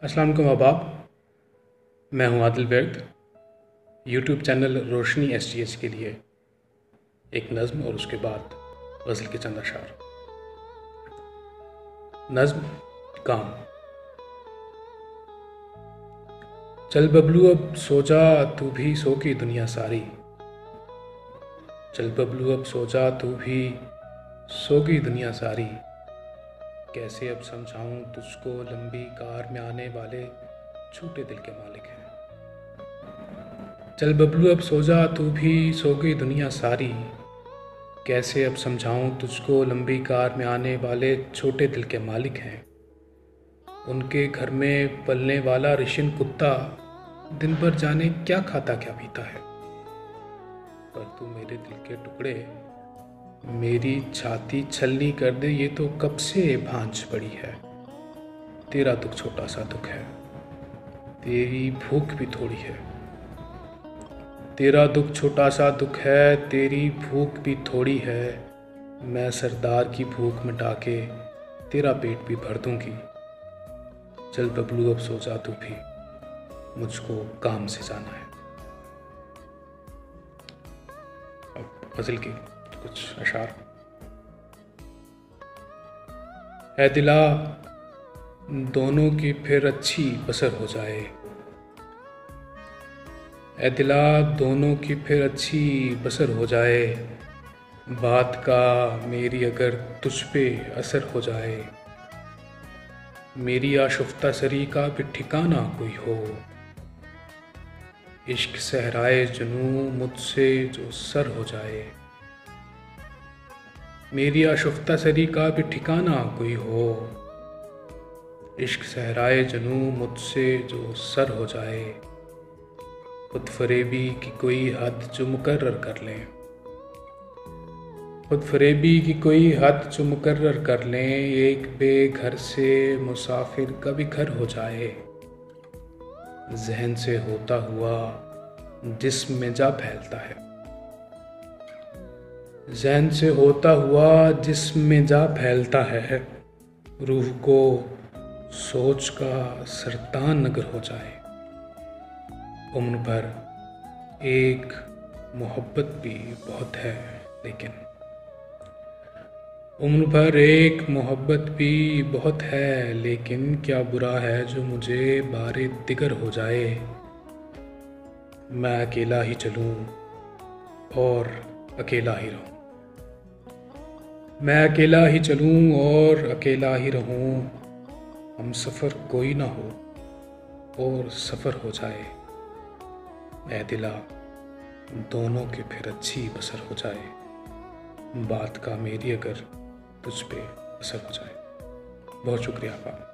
अस्सलाम वालेकुम अहबाब। मैं हूं आदिल वर्द। यूट्यूब चैनल रोशनी SGH के लिए एक नज़्म और उसके बाद गज़ल के चंद अशार। नज़्म काम। चल बबलू अब सो जा, तू भी सो की दुनिया सारी। चल बबलू अब सो जा, तू भी सो की दुनिया सारी। कैसे अब समझाऊं तुझको, लंबी कार में आने वाले छोटे दिल के मालिक हैं। चल बबलू अब सो जा, तू भी सो गई दुनिया सारी। कैसे अब समझाऊं तुझको, लंबी कार में आने वाले छोटे दिल के मालिक हैं। उनके घर में पलने वाला रिशिन कुत्ता दिन भर जाने क्या खाता क्या पीता है। पर तू मेरे दिल के टुकड़े, मेरी छाती छलनी कर दे, ये तो कब से भांज पड़ी है। तेरा दुख छोटा सा दुख है, तेरी भूख भी थोड़ी है। तेरा दुख छोटा सा दुख है, तेरी भूख भी थोड़ी है। मैं सरदार की भूख मिटा के तेरा पेट भी भर दूंगी। चल बबलू अब सो जा, तू भी मुझको काम से जाना है। अब गज़ल की कुछ अशार। है दिला दोनों की फिर अच्छी बसर हो जाए। ए दिला दोनों की फिर अच्छी बसर हो जाए। बात का मेरी अगर तुझ पे असर हो जाए। मेरी आशुफ्ता सरी का भी ठिकाना कोई हो। इश्क सहराए जुनू मुझसे जो सर हो जाए। मेरी आशुफ्ता सरी का भी ठिकाना कोई हो। इश्क सहराए जुनू मुझसे जो सर हो जाए। खुद फरेबी की कोई हद जो मुकर्रर कर लें। खुद फरेबी की कोई हद जो मुकर्रर कर लें। एक बेघर से मुसाफिर का भी घर हो जाए। जहन से होता हुआ जिस्म में जा फैलता है। जहन से होता हुआ जिस्म में जा फैलता है। रूह को सोच का सरतान अगर हो जाए। उम्र भर एक मोहब्बत भी बहुत है लेकिन। उम्र भर एक मोहब्बत भी बहुत है लेकिन, क्या बुरा है जो मुझे बारे दिगर हो जाए। मैं अकेला ही चलूं और अकेला ही रहूं। मैं अकेला ही चलूं और अकेला ही रहूं। हम सफ़र कोई ना हो और सफ़र हो जाए। ऐ दिला दोनों की फिर अच्छी बसर हो जाए। बात का मेरी अगर तुझ पे असर हो जाए। बहुत शुक्रिया आपका।